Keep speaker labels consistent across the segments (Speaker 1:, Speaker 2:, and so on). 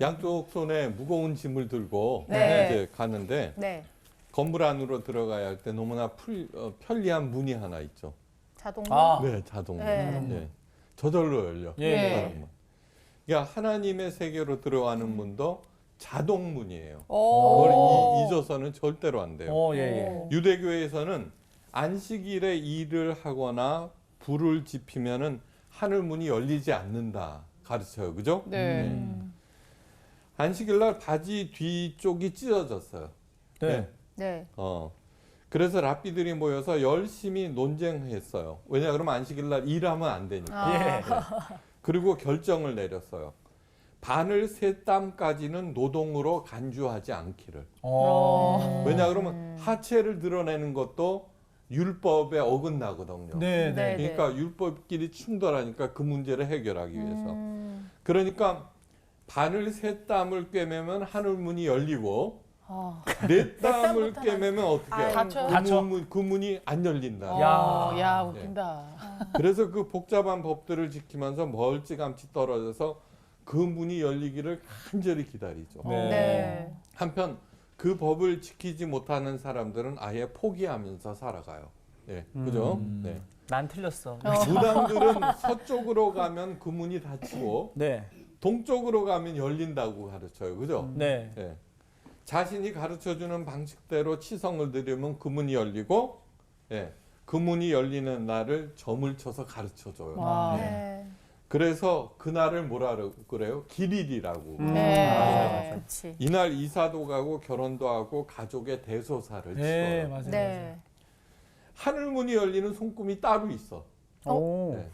Speaker 1: 양쪽 손에 무거운 짐을 들고
Speaker 2: 네.
Speaker 1: 이제 가는데
Speaker 2: 네.
Speaker 1: 건물 안으로 들어가야 할 때 너무나 편리한 문이 하나 있죠.
Speaker 2: 자동문.
Speaker 1: 네, 자동문.
Speaker 2: 네.
Speaker 1: 예. 저절로 열려.
Speaker 3: 예.
Speaker 1: 사람은. 그러니까 하나님의 세계로 들어가는 문도 자동문이에요.
Speaker 2: 오.
Speaker 1: 그걸 잊어서는 절대로 안 돼요.
Speaker 3: 예, 예.
Speaker 1: 유대교에서는 안식일에 일을 하거나 불을 지피면은 하늘 문이 열리지 않는다 가르쳐요. 그죠?
Speaker 4: 네.
Speaker 1: 안식일 날 바지 뒤쪽이 찢어졌어요.
Speaker 3: 네.
Speaker 2: 네.
Speaker 1: 그래서 랍비들이 모여서 열심히 논쟁했어요. 왜냐 그러면 안식일 날 일하면 안 되니까.
Speaker 3: 예.
Speaker 1: 네. 그리고 결정을 내렸어요. 바늘 세 땀까지는 노동으로 간주하지 않기를. 왜냐 그러면 하체를 드러내는 것도 율법에 어긋나거든요.
Speaker 3: 네,
Speaker 2: 네.
Speaker 3: 네.
Speaker 1: 그러니까 율법끼리 충돌하니까 그 문제를 해결하기 위해서. 그러니까 바늘 세 땀을 꿰매면 하늘 문이 열리고 네 땀을 꿰매면 어떻게 해요?
Speaker 4: 닫혀.
Speaker 1: 그 문이 안 열린다.
Speaker 4: 야, 웃긴다.
Speaker 1: 그래서 그 복잡한 법들을 지키면서 멀찌감치 떨어져서 그 문이 열리기를 간절히 기다리죠.
Speaker 3: 네.
Speaker 2: 네.
Speaker 1: 한편 그 법을 지키지 못하는 사람들은 아예 포기하면서 살아가요. 네, 그죠? 네.
Speaker 3: 난 틀렸어.
Speaker 1: 무당들은 서쪽으로 가면 그 문이 닫히고
Speaker 3: 네.
Speaker 1: 동쪽으로 가면 열린다고 가르쳐요. 그죠?
Speaker 3: 네.
Speaker 1: 네. 자신이 가르쳐주는 방식대로 치성을 드리면 그 문이 열리고, 예, 그 문이 열리는 날을 점을 쳐서 가르쳐줘요.
Speaker 4: 와.
Speaker 2: 네.
Speaker 1: 그래서 그날을 뭐라 그래요? 길일이라고.
Speaker 4: 네.
Speaker 2: 그렇지.
Speaker 1: 이날 이사도 가고 결혼도 하고 가족의 대소사를
Speaker 3: 네,
Speaker 1: 치러요.
Speaker 3: 맞아요.
Speaker 2: 네.
Speaker 1: 하늘문이 열리는 손금이 따로 있어.
Speaker 3: 오.
Speaker 1: 네.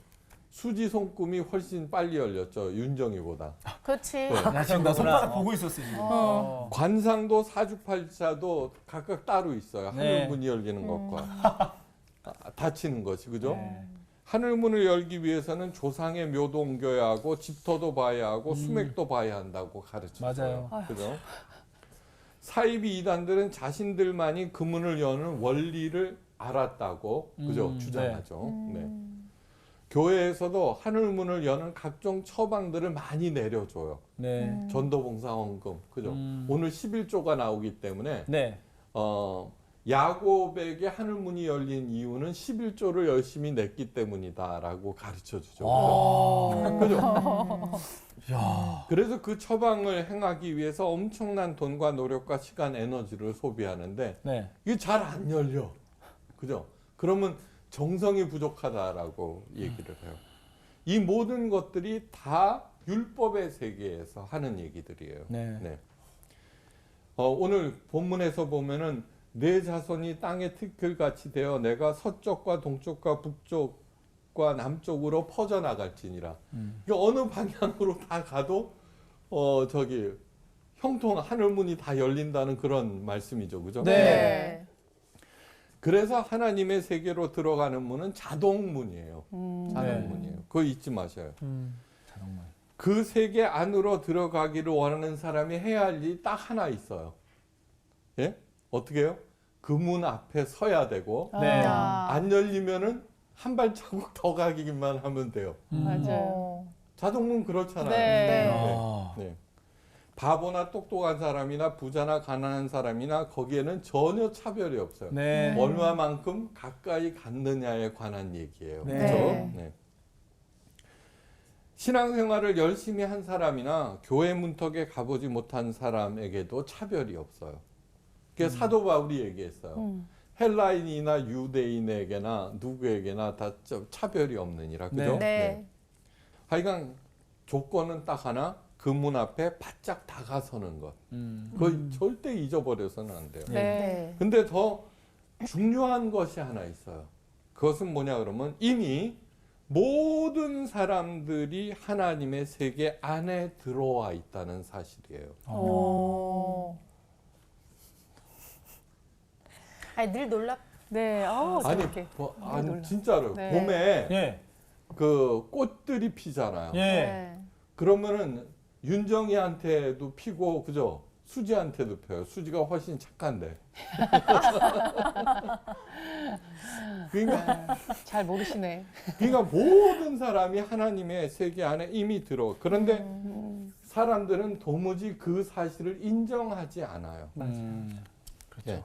Speaker 1: 수지 손금이 훨씬 빨리 열렸죠. 윤정이보다.
Speaker 2: 그렇지.
Speaker 1: 네.
Speaker 5: 나 지금 나 손바닥 보고 있었어 지금.
Speaker 1: 관상도 사주팔자도 각각 따로 있어요.
Speaker 3: 네.
Speaker 1: 하늘문이 열리는 것과 닫히는 것이. 그죠?
Speaker 3: 네.
Speaker 1: 하늘문을 열기 위해서는 조상의 묘도 옮겨야 하고 집터도 봐야 하고 수맥도 봐야 한다고 가르쳐요.
Speaker 3: 맞아요.
Speaker 1: 그죠? 사이비 이단들은 자신들만이 그 문을 여는 원리를 알았다고 그죠? 주장하죠. 네. 교회에서도 하늘문을 여는 각종 처방들을 많이 내려줘요.
Speaker 3: 네.
Speaker 1: 전도봉사 헌금, 그죠? 오늘 11조가 나오기 때문에
Speaker 3: 네.
Speaker 1: 야곱에게 하늘문이 열린 이유는 11조를 열심히 냈기 때문이다라고 가르쳐 주죠. 그죠? 그래서 그 처방을 행하기 위해서 엄청난 돈과 노력과 시간, 에너지를 소비하는데
Speaker 3: 네.
Speaker 1: 이게 잘 안 열려. 그죠? 그러면 정성이 부족하다라고 얘기를 해요. 이 모든 것들이 다 율법의 세계에서 하는 얘기들이에요.
Speaker 3: 네.
Speaker 1: 오늘 본문에서 보면은 내 자손이 땅의 티끌같이 되어 내가 서쪽과 동쪽과 북쪽과 남쪽으로 퍼져나갈지니라. 이게 어느 방향으로 다 가도 형통 하늘문이 다 열린다는 그런 말씀이죠. 그죠?
Speaker 3: 네.
Speaker 1: 그래서 하나님의 세계로 들어가는 문은 자동문이에요. 자동문이에요. 그거 잊지 마셔요.
Speaker 3: 자동문.
Speaker 1: 그 세계 안으로 들어가기를 원하는 사람이 해야 할 일이 딱 하나 있어요. 예? 어떻게 해요? 그 문 앞에 서야 되고
Speaker 3: 네.
Speaker 1: 안 열리면은 한 발자국 더 가기만 하면 돼요.
Speaker 4: 맞아요.
Speaker 1: 자동문 그렇잖아요.
Speaker 4: 네.
Speaker 1: 네. 바보나 똑똑한 사람이나 부자나 가난한 사람이나 거기에는 전혀 차별이 없어요.
Speaker 3: 네.
Speaker 1: 얼마만큼 가까이 갔느냐에 관한 얘기예요.
Speaker 3: 네.
Speaker 1: 그렇죠?
Speaker 2: 네.
Speaker 1: 네. 신앙생활을 열심히 한 사람이나 교회 문턱에 가보지 못한 사람에게도 차별이 없어요. 그게 사도 바울이 얘기했어요. 헬라인이나 유대인에게나 누구에게나 다 차별이 없느니라. 그죠?
Speaker 2: 네.
Speaker 1: 하여간 조건은 딱 하나. 그 문 앞에 바짝 다가서는 것. 그거 절대 잊어버려서는 안 돼요.
Speaker 2: 네.
Speaker 1: 근데 더 중요한 것이 하나 있어요. 그것은 뭐냐 그러면 이미 모든 사람들이 하나님의 세계 안에 들어와 있다는 사실이에요.
Speaker 2: 아니 늘 놀랍.
Speaker 4: 네.
Speaker 1: 아니,
Speaker 4: 이렇게.
Speaker 1: 아니 진짜로
Speaker 4: 네.
Speaker 1: 봄에
Speaker 3: 예.
Speaker 1: 그 꽃들이 피잖아요.
Speaker 3: 예.
Speaker 2: 네.
Speaker 1: 그러면은 윤정이한테도 피고 그죠? 수지한테도 펴요. 수지가 훨씬 착한데. 그러니까
Speaker 4: 잘 모르시네.
Speaker 1: 모든 사람이 하나님의 세계 안에 이미 들어. 그런데 사람들은 도무지 그 사실을 인정하지 않아요.
Speaker 3: 그렇죠.
Speaker 1: 예.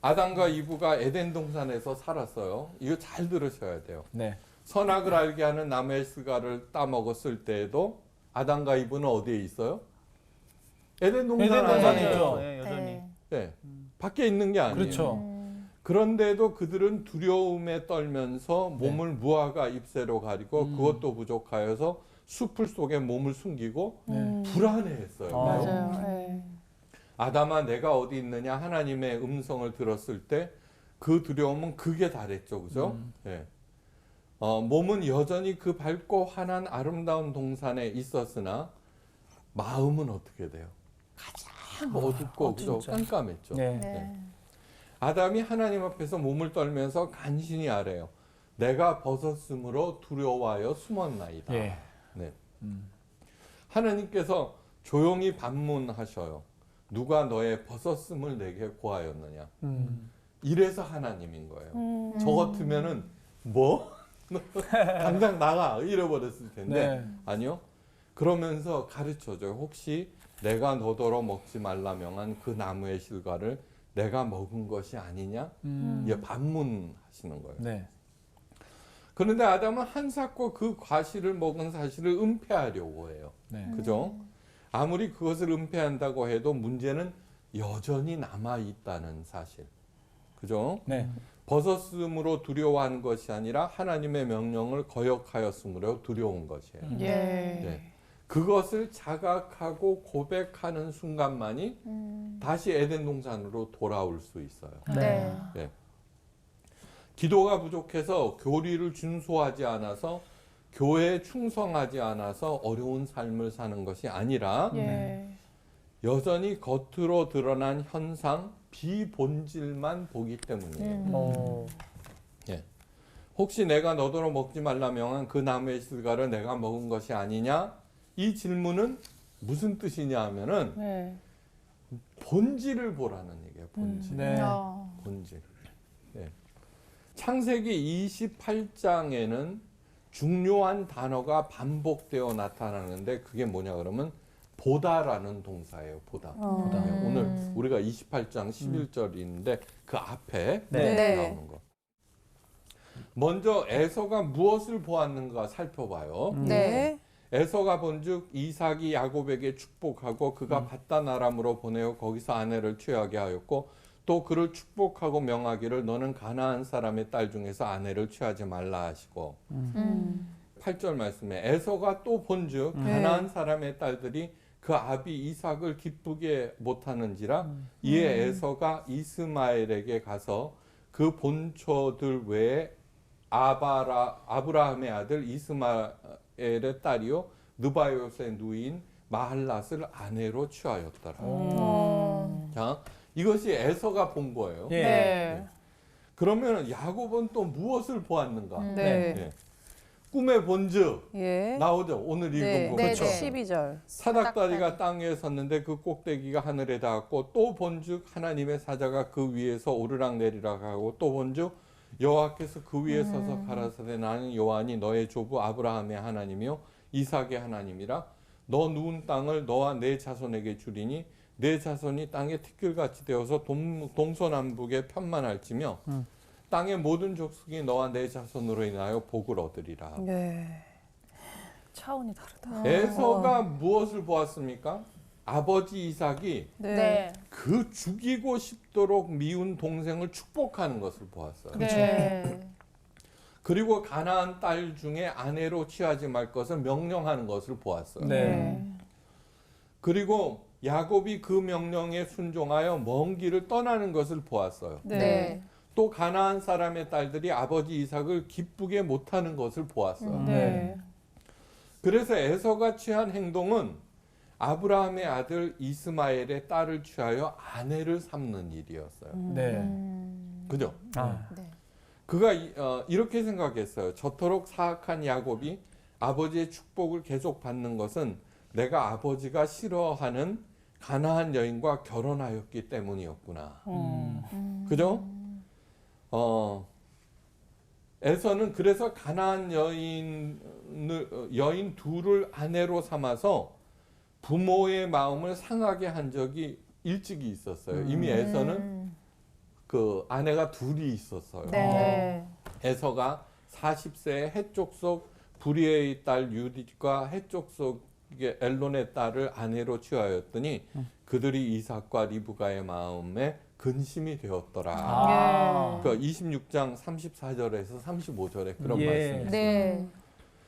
Speaker 1: 아담과 이브가 에덴 동산에서 살았어요. 이거 잘 들으셔야 돼요.
Speaker 3: 네.
Speaker 1: 선악을 알게 하는 나무의 실과를 따먹었을 때에도 아담과 이브는 어디에 있어요? 에덴 동산
Speaker 3: 에덴
Speaker 1: 안에
Speaker 3: 동산에
Speaker 1: 있어요.
Speaker 3: 있죠.
Speaker 5: 네, 여전히.
Speaker 4: 네.
Speaker 1: 예. 밖에 있는 게 아니에요.
Speaker 3: 그렇죠.
Speaker 1: 그런데도 그들은 두려움에 떨면서 몸을 무화과 잎새로 가리고 그것도 부족하여서 숲을 속에 몸을 숨기고 불안해했어요.
Speaker 3: 아.
Speaker 4: 맞아요. 네.
Speaker 1: 아담아 내가 어디 있느냐 하나님의 음성을 들었을 때 그 두려움은 극에 달했죠. 그죠? 예. 몸은 여전히 그 밝고 환한 아름다운 동산에 있었으나 마음은 어떻게 돼요? 가장 어둡고 그죠?
Speaker 3: 진짜.
Speaker 1: 깜깜했죠.
Speaker 3: 네.
Speaker 4: 네.
Speaker 1: 아담이 하나님 앞에서 몸을 떨면서 간신히 아래요. 내가 벗었으므로 두려워하여 숨었나이다.
Speaker 3: 예.
Speaker 1: 네. 하나님께서 조용히 반문하셔요. 누가 너의 벗었음을 내게 고하였느냐. 이래서 하나님인 거예요. 저 같으면은 뭐? 당장 나가 잃어버렸을 텐데
Speaker 3: 네.
Speaker 1: 아니요. 그러면서 가르쳐줘요. 혹시 내가 너더러 먹지 말라 명한 그 나무의 실과를 내가 먹은 것이 아니냐? 예, 반문하시는 거예요.
Speaker 3: 네.
Speaker 1: 그런데 아담은 한사코 그 과실을 먹은 사실을 은폐하려고 해요.
Speaker 3: 네.
Speaker 1: 그죠? 아무리 그것을 은폐한다고 해도 문제는 여전히 남아 있다는 사실. 그죠?
Speaker 3: 네.
Speaker 1: 벗었음으로 두려워하는 것이 아니라 하나님의 명령을 거역하였으므로 두려운 것이에요.
Speaker 4: 예.
Speaker 1: 네. 그것을 자각하고 고백하는 순간만이 다시 에덴 동산으로 돌아올 수 있어요.
Speaker 4: 네.
Speaker 1: 네. 기도가 부족해서 교리를 준수하지 않아서 교회에 충성하지 않아서 어려운 삶을 사는 것이 아니라
Speaker 4: 예.
Speaker 1: 여전히 겉으로 드러난 현상, 비본질만 보기 때문이에요. 예. 혹시 내가 너더러 먹지 말라 명한 그 나무의 실과를 내가 먹은 것이 아니냐? 이 질문은 무슨 뜻이냐 하면은
Speaker 4: 네.
Speaker 1: 본질을 보라는 얘기예요. 본질.
Speaker 3: 네.
Speaker 1: 본질. 예. 창세기 28장에는 중요한 단어가 반복되어 나타나는데 그게 뭐냐 그러면 보다라는 동사예요. 보다. 예, 오늘 우리가 28장 11절인데 그 앞에
Speaker 3: 네.
Speaker 1: 나오는 거. 먼저 에서가 무엇을 보았는가 살펴봐요.
Speaker 2: 네.
Speaker 1: 에서가 본즉 이삭이 야곱에게 축복하고 그가 바단 아람으로 보내어 거기서 아내를 취하게 하였고 또 그를 축복하고 명하기를 너는 가나안 사람의 딸 중에서 아내를 취하지 말라 하시고 8절 말씀에 에서가 또 본즉 가나안 사람의 딸들이 그 아비 이삭을 기쁘게 못하는지라 이에 에서가 이스마엘에게 가서 그 본초들 외에 아브라함의 아들 이스마엘의 딸이요 느바요스의 누이인 마할랏을 아내로 취하였더라. 자, 이것이 에서가 본 거예요.
Speaker 3: 예.
Speaker 4: 네.
Speaker 1: 그러면 야곱은 또 무엇을 보았는가?
Speaker 2: 네.
Speaker 1: 예. 꿈에 본즉
Speaker 2: 예.
Speaker 1: 나오죠. 오늘 읽은
Speaker 2: 네.
Speaker 1: 거.
Speaker 2: 네.
Speaker 1: 그렇죠?
Speaker 2: 12절.
Speaker 1: 사닥다리가 땅 위에 섰는데 그 꼭대기가 하늘에 닿았고 또 본즉 하나님의 사자가 그 위에서 오르락 내리락 하고 또 본즉 여호와께서 그 위에 서서 가라사대 나는 여호와니 너의 조부 아브라함의 하나님이요 이삭의 하나님이라 너 누운 땅을 너와 내 자손에게 주리니 내 자손이 땅의 티끌같이 되어서 동서남북에 편만할지며 땅의 모든 족속이 너와 내 자손으로 인하여 복을 얻으리라.
Speaker 2: 네. 차원이 다르다.
Speaker 1: 에서가 무엇을 보았습니까? 아버지 이삭이
Speaker 4: 네.
Speaker 1: 그 죽이고 싶도록 미운 동생을 축복하는 것을 보았어요.
Speaker 4: 네.
Speaker 1: 그리고 가나안 딸 중에 아내로 취하지 말 것을 명령하는 것을 보았어요.
Speaker 3: 네.
Speaker 1: 그리고 야곱이 그 명령에 순종하여 먼 길을 떠나는 것을 보았어요.
Speaker 2: 네.
Speaker 1: 또 가나안 사람의 딸들이 아버지 이삭을 기쁘게 못하는 것을 보았어요.
Speaker 4: 네.
Speaker 1: 그래서 에서가 취한 행동은 아브라함의 아들 이스마엘의 딸을 취하여 아내를 삼는 일이었어요.
Speaker 3: 네.
Speaker 1: 그죠?
Speaker 3: 아.
Speaker 2: 네.
Speaker 1: 그가 이렇게 생각했어요. 저토록 사악한 야곱이 아버지의 축복을 계속 받는 것은 내가 아버지가 싫어하는 가나안 여인과 결혼하였기 때문이었구나. 그죠? 에서는 그래서 가나안 여인 둘을 아내로 삼아서 부모의 마음을 상하게 한 적이 일찍이 있었어요. 이미 에서는 그 아내가 둘이 있었어요.
Speaker 2: 네.
Speaker 1: 에서가 40세에 해쪽 속 부리의 딸 유디과 해쪽 속의 엘론의 딸을 아내로 취하였더니 그들이 이삭과 리브가의 마음에 근심이 되었더라.
Speaker 3: 아.
Speaker 1: 그 26장 34절에서 35절에 그런
Speaker 3: 예.
Speaker 1: 말씀이 있어요.
Speaker 2: 네.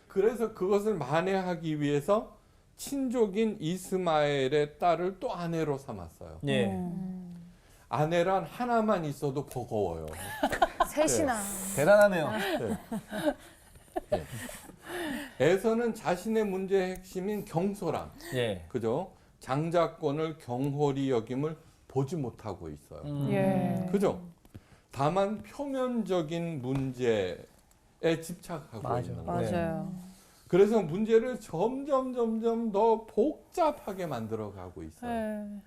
Speaker 1: 그래서 그것을 만회하기 위해서 친족인 이스마엘의 딸을 또 아내로 삼았어요.
Speaker 3: 예.
Speaker 1: 아내란 하나만 있어도 버거워요.
Speaker 2: 셋이나.
Speaker 5: 대단하네요.
Speaker 1: 에서는 자신의 문제의 핵심인 경솔함,
Speaker 3: 예.
Speaker 1: 그죠? 장자권을 경홀히 여김을 보지 못하고 있어요.
Speaker 4: 예.
Speaker 1: 그죠? 다만 표면적인 문제에 집착하고
Speaker 3: 맞아.
Speaker 1: 있는 거예요.
Speaker 2: 맞아요.
Speaker 1: 그래서 문제를 점점 더 복잡하게 만들어가고 있어요.
Speaker 4: 네.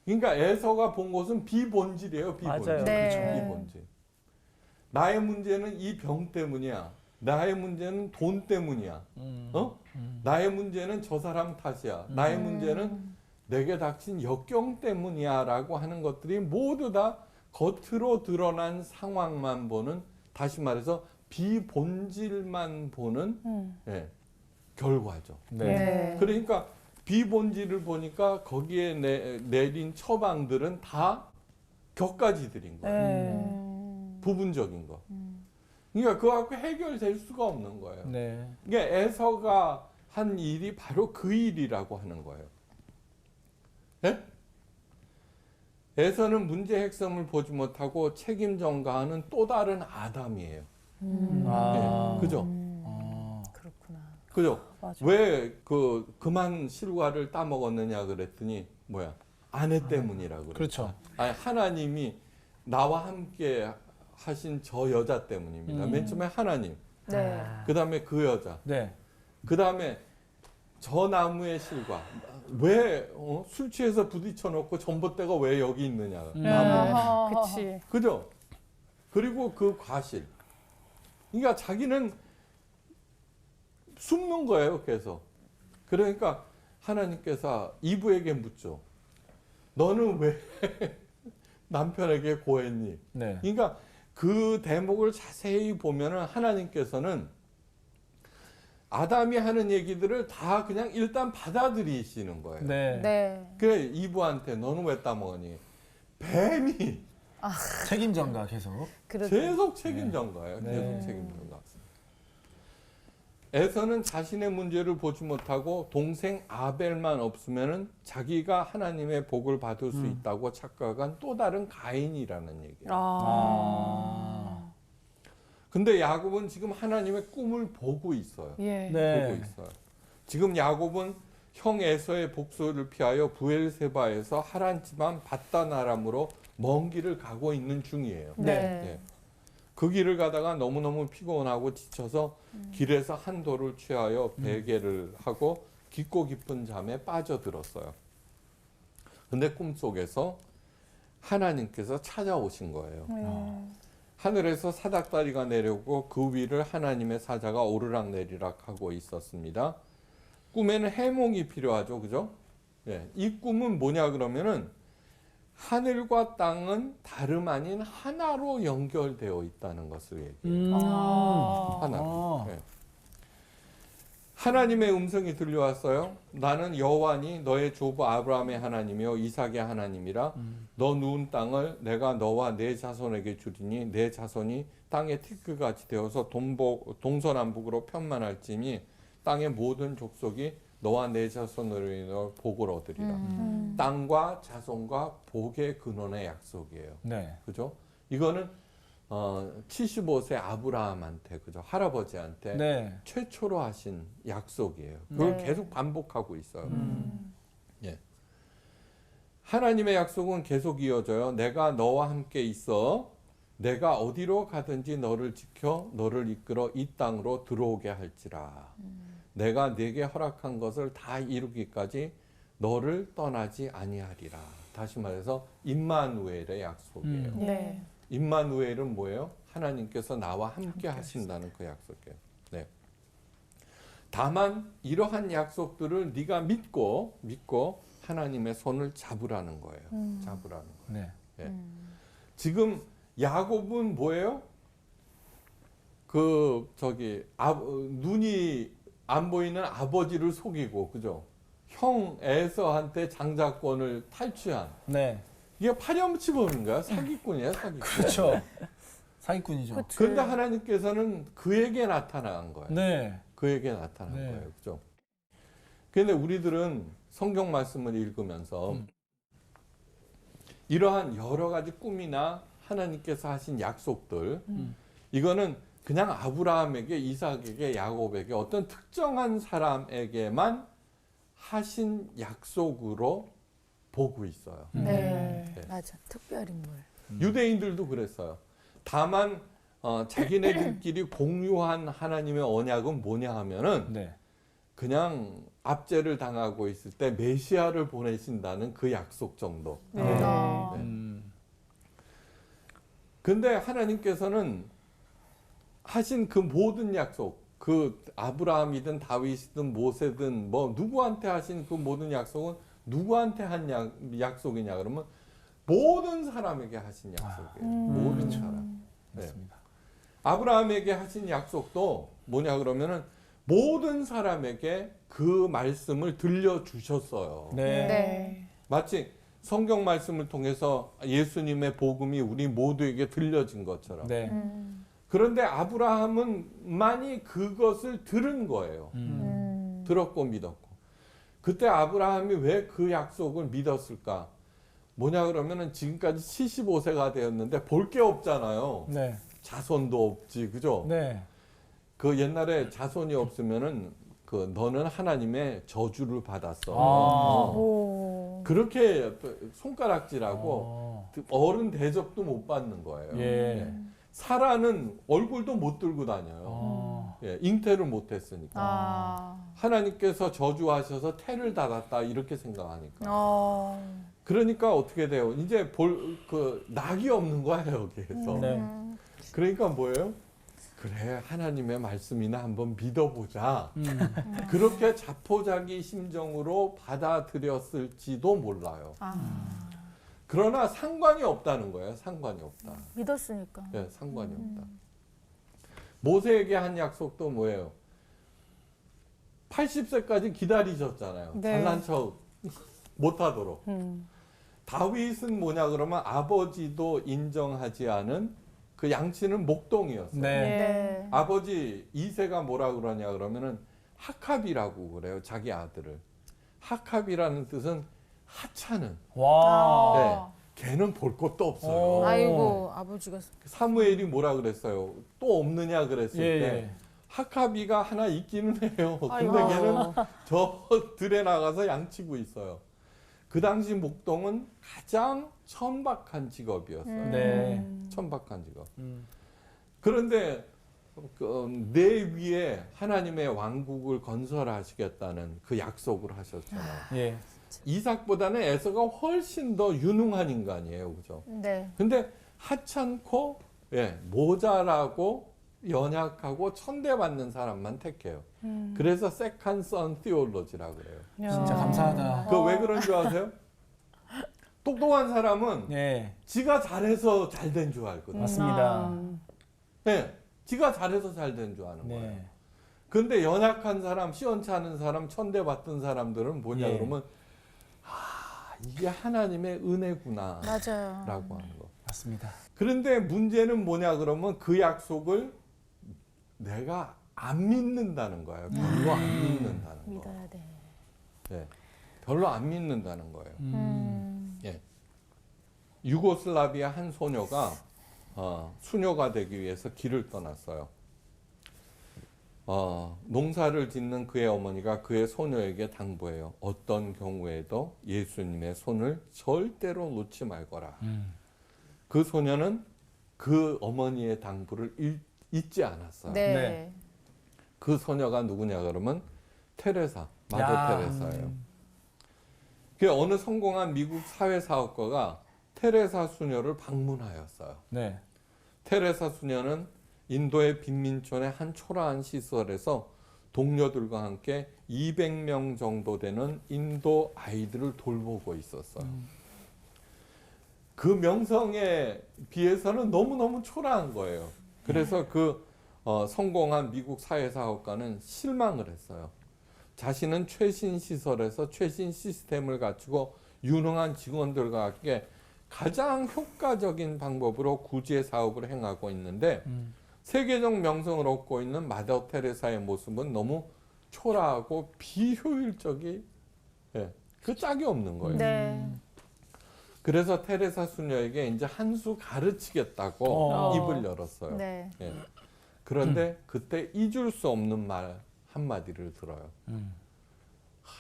Speaker 1: 그러니까 에서가 본 것은 비본질이에요. 비본질.
Speaker 3: 맞아요.
Speaker 2: 네.
Speaker 3: 그렇죠.
Speaker 1: 비본질. 나의 문제는 이 병 때문이야. 나의 문제는 돈 때문이야. 어? 나의 문제는 저 사람 탓이야. 나의 문제는 내게 닥친 역경 때문이야라고 하는 것들이 모두 다 겉으로 드러난 상황만 보는, 다시 말해서 비본질만 보는 예, 결과죠.
Speaker 3: 네.
Speaker 2: 네.
Speaker 1: 그러니까 비본질을 보니까 거기에 내린 처방들은 다 격가지들인 거예요.
Speaker 2: 네.
Speaker 1: 부분적인 거. 그러니까 그거 갖고 해결될 수가 없는 거예요.
Speaker 3: 네.
Speaker 1: 그러니까 에서가 한 일이 바로 그 일이라고 하는 거예요. 예? 에서는 문제의 핵심을 보지 못하고 책임 전가하는 또 다른 아담이에요.
Speaker 3: 아.
Speaker 1: 예, 그죠?
Speaker 3: 아.
Speaker 2: 그렇구나.
Speaker 1: 그죠?
Speaker 2: 맞아.
Speaker 1: 왜 그만 실과를 따먹었느냐 그랬더니 뭐야? 아내 때문이라고 그랬죠.
Speaker 3: 그렇죠.
Speaker 1: 아니, 하나님이 나와 함께 하신 저 여자 때문입니다. 맨 처음에 하나님,
Speaker 2: 네.
Speaker 1: 그 다음에 그 여자,
Speaker 3: 네.
Speaker 1: 그 다음에 저 나무의 실과. 왜 술 취해서 부딪혀 놓고 전봇대가 왜 여기 있느냐. 나무에.
Speaker 4: 그치.
Speaker 1: 그죠? 그리고 그 과실. 그러니까 자기는 숨는 거예요, 계속. 그러니까 하나님께서 이브에게 묻죠. 너는 왜 남편에게 고했니?
Speaker 3: 네.
Speaker 1: 그러니까 그 대목을 자세히 보면은 하나님께서는 아담이 하는 얘기들을 다 그냥 일단 받아들이시는 거예요.
Speaker 3: 네.
Speaker 2: 네.
Speaker 1: 그래, 이브한테 너는 왜 따먹었니? 뱀이
Speaker 5: 책임 전가 계속.
Speaker 2: 그러게.
Speaker 1: 계속 책임전 거예요.
Speaker 3: 네.
Speaker 1: 계속 책임전 거. 에서는 자신의 문제를 보지 못하고 동생 아벨만 없으면은 자기가 하나님의 복을 받을 수 있다고 착각한 또 다른 가인이라는 얘기예요.
Speaker 3: 아.
Speaker 1: 근데 야곱은 지금 하나님의 꿈을 보고 있어요.
Speaker 4: 예.
Speaker 3: 네.
Speaker 1: 보고 있어요. 지금 야곱은 형 에서의 복수를 피하여 부엘세바에서 하란 집안 바단 아람으로 먼 길을 가고 있는 중이에요.
Speaker 2: 네.
Speaker 1: 예. 그 길을 가다가 너무너무 피곤하고 지쳐서 길에서 한 돌을 취하여 베개를 하고 깊고 깊은 잠에 빠져들었어요. 근데 꿈속에서 하나님께서 찾아오신 거예요. 하늘에서 사닥다리가 내려오고 그 위를 하나님의 사자가 오르락내리락 하고 있었습니다. 꿈에는 해몽이 필요하죠. 그죠? 예. 이 꿈은 뭐냐 그러면은 하늘과 땅은 다름 아닌 하나로 연결되어 있다는 것을 얘기해요. 하나. 예. 하나님의 음성이 들려왔어요. 나는 여호와니 너의 조부 아브라함의 하나님이요 이삭의 하나님이라. 너 누운 땅을 내가 너와 내 자손에게 주리니 내 자손이 땅의 티끌같이 되어서 동서남북으로 편만할지니 땅의 모든 족속이 너와 내 자손으로 인하여 복을 얻으리라. 땅과 자손과 복의 근원의 약속이에요.
Speaker 3: 네.
Speaker 1: 그죠? 이거는 75세 아브라함한테, 그죠? 할아버지한테
Speaker 3: 네.
Speaker 1: 최초로 하신 약속이에요. 그걸
Speaker 2: 네.
Speaker 1: 계속 반복하고 있어요. 예. 하나님의 약속은 계속 이어져요. 내가 너와 함께 있어 내가 어디로 가든지 너를 지켜 너를 이끌어 이 땅으로 들어오게 할지라. 내가 네게 허락한 것을 다 이루기까지 너를 떠나지 아니하리라. 다시 말해서 임마누엘의 약속이에요.
Speaker 2: 네.
Speaker 1: 임마누엘은 뭐예요? 하나님께서 나와 함께 하신다는 그 약속이에요. 네. 다만 이러한 약속들을 네가 믿고 하나님의 손을 잡으라는 거예요. 잡으라는 거예요.
Speaker 3: 네.
Speaker 1: 예. 지금 야곱은 뭐예요? 눈이 안 보이는 아버지를 속이고, 그죠? 형 에서한테 장자권을 탈취한.
Speaker 5: 네.
Speaker 1: 이게 파렴치 보는 거야. 사기꾼이야, 사기꾼.
Speaker 5: 그렇죠. 사기꾼이죠.
Speaker 2: 그치.
Speaker 1: 그런데 하나님께서는 그에게 나타난 거예요.
Speaker 5: 네.
Speaker 1: 그에게 나타난
Speaker 5: 네.
Speaker 1: 거예요. 그죠? 근데 우리들은 성경 말씀을 읽으면서 이러한 여러 가지 꿈이나 하나님께서 하신 약속들, 이거는 그냥 아브라함에게, 이삭에게, 야곱에게 어떤 특정한 사람에게만 하신 약속으로 보고 있어요.
Speaker 2: 네.
Speaker 1: 네.
Speaker 2: 맞아. 특별인물.
Speaker 1: 유대인들도 그랬어요. 다만 자기네들끼리 공유한 하나님의 언약은 뭐냐 하면은
Speaker 5: 네.
Speaker 1: 그냥 압제를 당하고 있을 때 메시아를 보내신다는 그 약속 정도.
Speaker 4: 네.
Speaker 2: 아.
Speaker 1: 근데 하나님께서는 하신 그 모든 약속, 그 아브라함이든 다윗이든 모세든 뭐 누구한테 하신 그 모든 약속은 누구한테 한 약속이냐 그러면 모든 사람에게 하신 약속이에요. 모든 사람. 네.
Speaker 5: 맞습니다.
Speaker 1: 아브라함에게 하신 약속도 뭐냐 그러면은 모든 사람에게 그 말씀을 들려주셨어요.
Speaker 5: 네.
Speaker 2: 네.
Speaker 1: 마치 성경 말씀을 통해서 예수님의 복음이 우리 모두에게 들려진 것처럼.
Speaker 5: 네.
Speaker 1: 그런데 아브라함은만이 그것을 들은 거예요. 들었고 믿었고. 그때 아브라함이 왜 그 약속을 믿었을까? 뭐냐 그러면은 지금까지 75세가 되었는데 볼 게 없잖아요.
Speaker 5: 네.
Speaker 1: 자손도 없지, 그죠?
Speaker 5: 네.
Speaker 1: 그 옛날에 자손이 없으면은 그 너는 하나님의 저주를 받았어.
Speaker 2: 오.
Speaker 1: 그렇게 손가락질하고
Speaker 5: 어.
Speaker 1: 어른 대접도 못 받는 거예요.
Speaker 5: 예.
Speaker 1: 사라는 얼굴도 못 들고 다녀요.
Speaker 5: 어.
Speaker 1: 예, 잉태를 못 했으니까.
Speaker 2: 아.
Speaker 1: 하나님께서 저주하셔서 태를 닫았다 이렇게 생각하니까.
Speaker 2: 어.
Speaker 1: 그러니까 어떻게 돼요? 이제 낙이 없는 거예요, 여기에서.
Speaker 5: 네.
Speaker 1: 그러니까 뭐예요? 그래, 하나님의 말씀이나 한번 믿어보자.
Speaker 5: 음.
Speaker 1: 그렇게 자포자기 심정으로 받아들였을지도 몰라요.
Speaker 2: 아.
Speaker 1: 그러나 상관이 없다는 거예요. 상관이 없다.
Speaker 2: 믿었으니까.
Speaker 1: 예, 상관이 없다. 모세에게 한 약속도 뭐예요? 80세까지 기다리셨잖아요.
Speaker 2: 네.
Speaker 1: 잘난 척 못하도록.
Speaker 4: 음.
Speaker 1: 다윗은 뭐냐 그러면 아버지도 인정하지 않은 그 양치는 목동이었어요.
Speaker 5: 네.
Speaker 2: 네.
Speaker 1: 아버지 이세가 뭐라 그러냐 그러면은 하캅이라고 그래요. 자기 아들을. 하캅이라는 뜻은 하찮은.
Speaker 5: 와.
Speaker 1: 네. 걔는 볼 것도 없어요.
Speaker 5: 오.
Speaker 2: 아이고 아버지가
Speaker 1: 사무엘이 뭐라 그랬어요? 또 없느냐 그랬을
Speaker 5: 예.
Speaker 1: 때
Speaker 5: 예.
Speaker 1: 하캅이가 하나 있기는 해요. 근데
Speaker 2: 아이고.
Speaker 1: 걔는 저 들에 나가서 양치고 있어요. 그 당시 목동은 가장 천박한 직업이었어요.
Speaker 5: 네.
Speaker 1: 천박한 직업.
Speaker 5: 음.
Speaker 1: 그런데 내 위에 하나님의 왕국을 건설하시겠다는 그 약속을 하셨잖아요.
Speaker 5: 예.
Speaker 1: 이삭보다는 에서가 훨씬 더 유능한 인간이에요. 그죠?
Speaker 2: 네.
Speaker 1: 근데 하찮고 모자라고 연약하고 천대받는 사람만 택해요. 그래서 세컨 선 티올로지라고 그래요.
Speaker 5: 진짜 감사하다.
Speaker 1: 그 왜 그런 줄 아세요? 똑똑한 사람은
Speaker 5: 예.
Speaker 1: 지가 잘해서 잘 된 줄 알거든.
Speaker 5: 맞습니다.
Speaker 1: 네, 지가 잘해서 잘 된 줄 아는 거예요.
Speaker 5: 네.
Speaker 1: 근데 연약한 사람, 시원찮은 사람, 천대받던 사람들은 뭐냐
Speaker 5: 예.
Speaker 1: 그러면 이게 하나님의 은혜구나
Speaker 2: 맞아요.
Speaker 1: 라고 하는 거.
Speaker 5: 맞습니다.
Speaker 1: 그런데 문제는 뭐냐 그러면 그 약속을 내가 안 믿는다는 거예요. 별로 안 믿는다는 거.
Speaker 2: 믿어야 돼.
Speaker 1: 네, 별로 안 믿는다는 거예요.
Speaker 2: 네.
Speaker 1: 유고슬라비아 한 소녀가 수녀가 되기 위해서 길을 떠났어요. 농사를 짓는 그의 어머니가 그의 소녀에게 당부해요. 어떤 경우에도 예수님의 손을 절대로 놓지 말거라. 그 소녀는 그 어머니의 당부를 잊지 않았어요.
Speaker 2: 네.
Speaker 5: 네.
Speaker 1: 그 소녀가 누구냐 그러면 테레사, 마더
Speaker 5: 야.
Speaker 1: 테레사예요. 그 어느 성공한 미국 사회사업가가 테레사 수녀를 방문하였어요.
Speaker 5: 네.
Speaker 1: 테레사 수녀는 인도의 빈민촌의 한 초라한 시설에서 동료들과 함께 200명 정도 되는 인도 아이들을 돌보고 있었어요. 그 명성에 비해서는 너무너무 초라한 거예요. 그래서 그 성공한 미국 사회사업가는 실망을 했어요. 자신은 최신 시설에서 최신 시스템을 갖추고 유능한 직원들과 함께 가장 효과적인 방법으로 구제 사업을 행하고 있는데 세계적 명성을 얻고 있는 마더 테레사의 모습은 너무 초라하고 비효율적이 그 짝이 없는 거예요.
Speaker 2: 네.
Speaker 1: 그래서 테레사 수녀에게 이제 한 수 가르치겠다고 입을 열었어요.
Speaker 2: 네.
Speaker 1: 예. 그런데 그때 잊을 수 없는 말 한마디를 들어요.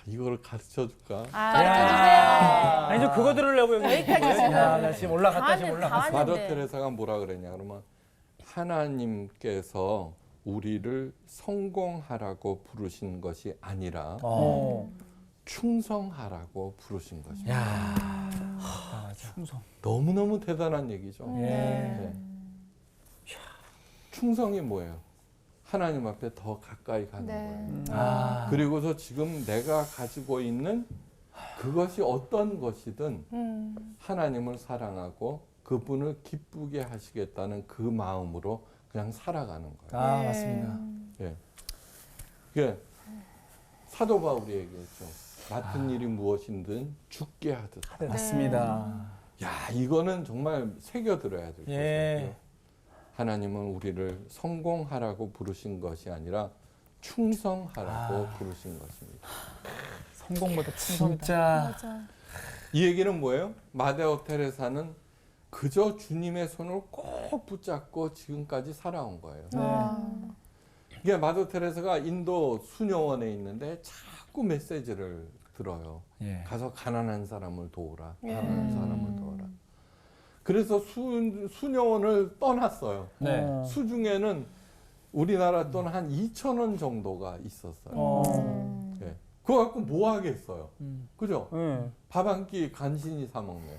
Speaker 1: 이걸 가르쳐 줄까?
Speaker 2: 가르쳐주세요.
Speaker 3: 아니 저 그거 들으려고 여기.
Speaker 4: 여기까지 지금.
Speaker 5: 야, 나 지금 올라갔다 지금
Speaker 2: 다
Speaker 5: 올라갔어.
Speaker 2: 왔는데.
Speaker 1: 마더 테레사가 뭐라 그랬냐 그러면 하나님께서 우리를 성공하라고 부르신 것이 아니라 충성하라고 부르신 것입니다.
Speaker 5: 야, 맞아.
Speaker 3: 충성.
Speaker 1: 너무너무 대단한 얘기죠.
Speaker 5: 예.
Speaker 1: 네. 충성이 뭐예요? 하나님 앞에 더 가까이 가는
Speaker 2: 네.
Speaker 1: 거예요.
Speaker 5: 아,
Speaker 1: 그리고서 지금 내가 가지고 있는 그것이 어떤 것이든 하나님을 사랑하고 그분을 기쁘게 하시겠다는 그 마음으로 그냥 살아가는 거예요.
Speaker 5: 아, 맞습니다.
Speaker 1: 예. 이게 사도 바울이 얘기했죠. 맡은 일이 무엇이든 죽게 하듯.
Speaker 5: 맞습니다.
Speaker 1: 야, 이거는 정말 새겨들어야 될
Speaker 5: 예.
Speaker 1: 것이에요. 하나님은 우리를 성공하라고 부르신 것이 아니라 충성하라고 부르신 것입니다.
Speaker 3: 성공보다 충성이다.
Speaker 5: 진짜
Speaker 2: 맞아.
Speaker 1: 이 얘기는 뭐예요? 마데오 테레사는 그저 주님의 손을 꼭 붙잡고 지금까지 살아온 거예요. 이게 마더 테레사가 인도 수녀원에 있는데 자꾸 메시지를 들어요.
Speaker 5: 예.
Speaker 1: 가서 가난한 사람을 도우라. 가난한 사람을 도우라. 그래서 수녀원을 떠났어요.
Speaker 5: 네.
Speaker 1: 수중에는 우리나라 돈 한 2,000원 정도가 있었어요. 예. 그거 갖고 뭐 하겠어요. 그죠? 밥 한 끼 간신히 사 먹네.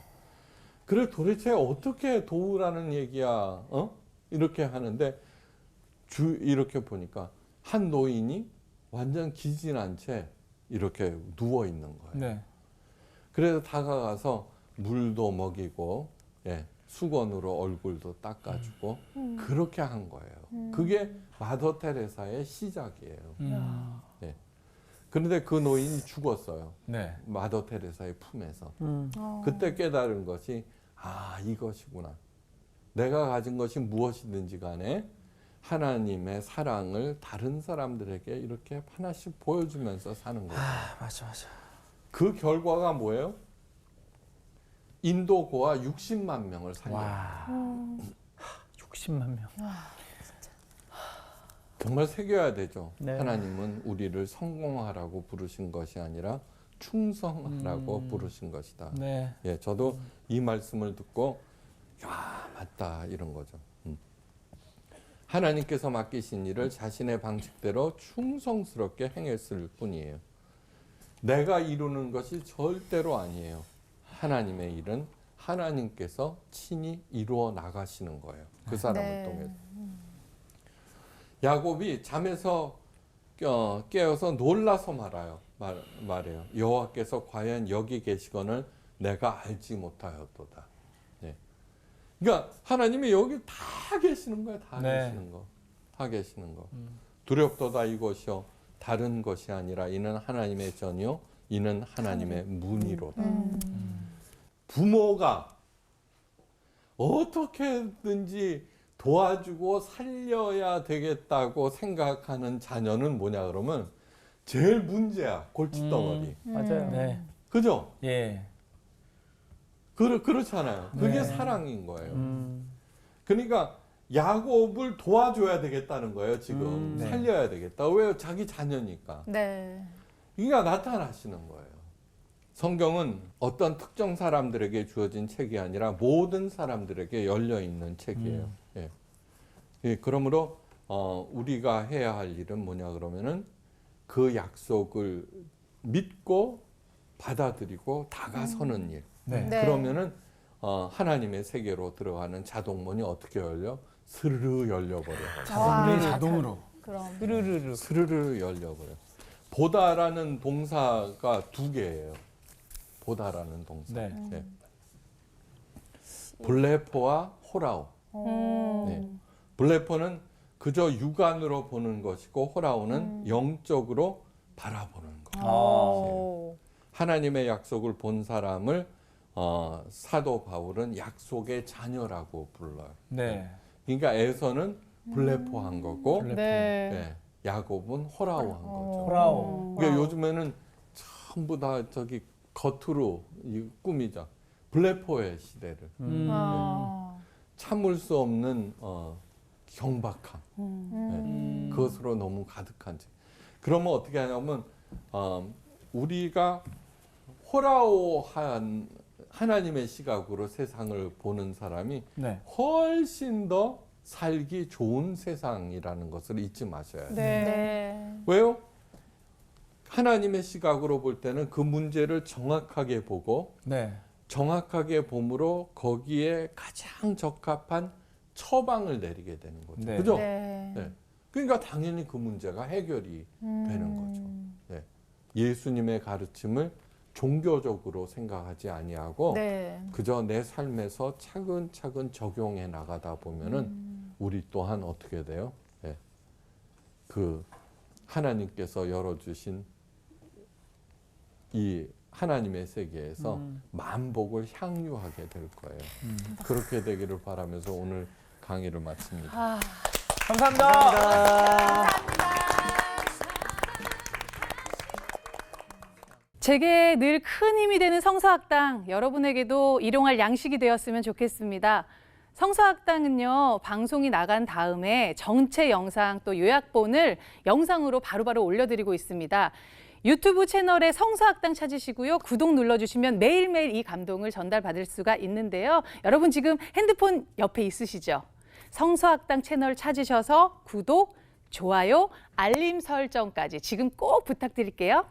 Speaker 1: 그래 도대체 어떻게 도우라는 얘기야? 이렇게 하는데 이렇게 보니까 한 노인이 완전 기진한 채 이렇게 누워 있는 거예요.
Speaker 5: 네.
Speaker 1: 그래서 다가가서 물도 먹이고 수건으로 얼굴도 닦아주고 그렇게 한 거예요. 그게 마더 테레사의 시작이에요. 그런데 그 노인이 죽었어요.
Speaker 5: 네.
Speaker 1: 마더 테레사의 품에서. 그때 깨달은 것이 이것이구나. 내가 가진 것이 무엇이든지 간에 하나님의 사랑을 다른 사람들에게 이렇게 하나씩 보여주면서 사는 거예요.
Speaker 5: 아, 맞아, 맞아.
Speaker 1: 그 결과가 뭐예요? 인도 고아 60만 명을 살려요.
Speaker 5: 와.
Speaker 3: 60만 명.
Speaker 1: 정말 새겨야 되죠.
Speaker 3: 네.
Speaker 1: 하나님은 우리를 성공하라고 부르신 것이 아니라 충성하라고 부르신 것이다.
Speaker 5: 네.
Speaker 1: 예, 저도 이 말씀을 듣고 야, 맞다 이런 거죠. 하나님께서 맡기신 일을 자신의 방식대로 충성스럽게 행했을 뿐이에요. 내가 이루는 것이 절대로 아니에요. 하나님의 일은 하나님께서 친히 이루어 나가시는 거예요. 그 사람을 통해서. 야곱이 잠에서 깨어서 놀라서 말해요. 여호와께서 과연 여기 계시거늘 내가 알지 못하였도다. 네. 그러니까 하나님이 여기 다 계시는 거예요. 다
Speaker 5: 네.
Speaker 1: 계시는 거. 다 계시는 거. 두렵도다 이것이요. 다른 것이 아니라 이는 하나님의 전이요. 이는 하나님의 문이로다. 부모가 어떻게든지 도와주고 살려야 되겠다고 생각하는 자녀는 뭐냐 그러면 제일 문제야. 골칫덩어리.
Speaker 3: 맞아요.
Speaker 5: 네.
Speaker 1: 그죠?
Speaker 5: 예.
Speaker 1: 그렇잖아요. 그게
Speaker 5: 네.
Speaker 1: 사랑인 거예요. 그러니까 야곱을 도와줘야 되겠다는 거예요. 지금
Speaker 5: 네.
Speaker 1: 살려야 되겠다. 왜? 자기 자녀니까.
Speaker 2: 네.
Speaker 1: 이게 나타나시는 거예요. 성경은 어떤 특정 사람들에게 주어진 책이 아니라 모든 사람들에게 열려 있는 책이에요. 예. 예, 그러므로 우리가 해야 할 일은 뭐냐 그러면은 그 약속을 믿고 받아들이고 다가서는 일.
Speaker 5: 네.
Speaker 2: 네.
Speaker 1: 그러면은 하나님의 세계로 들어가는 자동문이 어떻게 열려? 스르르 열려버려.
Speaker 2: 와.
Speaker 5: 자동으로.
Speaker 4: 그럼.
Speaker 3: 스르르르.
Speaker 1: 스르르 열려버려요. 보다라는 동사가 두 개예요. 보다라는 동사.
Speaker 5: 네.
Speaker 1: 네. 블레포와 호라오.
Speaker 4: 음.
Speaker 1: 네. 블레포는 그저 육안으로 보는 것이고 호라오는 영적으로 바라보는 것.
Speaker 4: 오.
Speaker 1: 하나님의 약속을 본 사람을 사도 바울은 약속의 자녀라고 불러요.
Speaker 5: 네.
Speaker 1: 그러니까 에서는 블레포한 거고
Speaker 5: 블레포.
Speaker 4: 네.
Speaker 1: 네, 야곱은 호라오한 거죠.
Speaker 5: 호라오.
Speaker 1: 그러니까 요즘에는 전부 다 저기 겉으로 이 꾸미자. 블레포의 시대를
Speaker 4: 아.
Speaker 1: 참을 수 없는 경박함.
Speaker 4: 음.
Speaker 1: 그것으로 너무 가득한지. 그러면 어떻게 하냐면 우리가 호라오한 하나님의 시각으로 세상을 보는 사람이
Speaker 5: 네.
Speaker 1: 훨씬 더 살기 좋은 세상이라는 것을 잊지 마셔야 돼요.
Speaker 4: 네.
Speaker 2: 네.
Speaker 1: 왜요? 하나님의 시각으로 볼 때는 그 문제를 정확하게 보고
Speaker 5: 네.
Speaker 1: 정확하게 봄으로 거기에 가장 적합한 처방을 내리게 되는 거죠.
Speaker 5: 네.
Speaker 1: 그죠?
Speaker 2: 네.
Speaker 1: 네. 그러니까 당연히 그 문제가 해결이 되는 거죠. 네. 예수님의 가르침을 종교적으로 생각하지 아니하고
Speaker 2: 네.
Speaker 1: 그저 내 삶에서 차근차근 적용해 나가다 보면은 우리 또한 어떻게 돼요? 네. 그 하나님께서 열어주신 이 하나님의 세계에서 만복을 향유하게 될 거예요. 그렇게 되기를 바라면서 오늘 강의를 마칩니다.
Speaker 5: 감사합니다.
Speaker 4: 제게 늘 큰 힘이 되는 성서학당, 여러분에게도 일용할 양식이 되었으면 좋겠습니다. 성서학당은요, 방송이 나간 다음에 전체 영상 또 요약본을 영상으로 바로바로 올려드리고 있습니다. 유튜브 채널에 성서학당 찾으시고요. 구독 눌러주시면 매일매일 이 감동을 전달받을 수가 있는데요. 여러분 지금 핸드폰 옆에 있으시죠? 성서학당 채널 찾으셔서 구독, 좋아요, 알림 설정까지 지금 꼭 부탁드릴게요.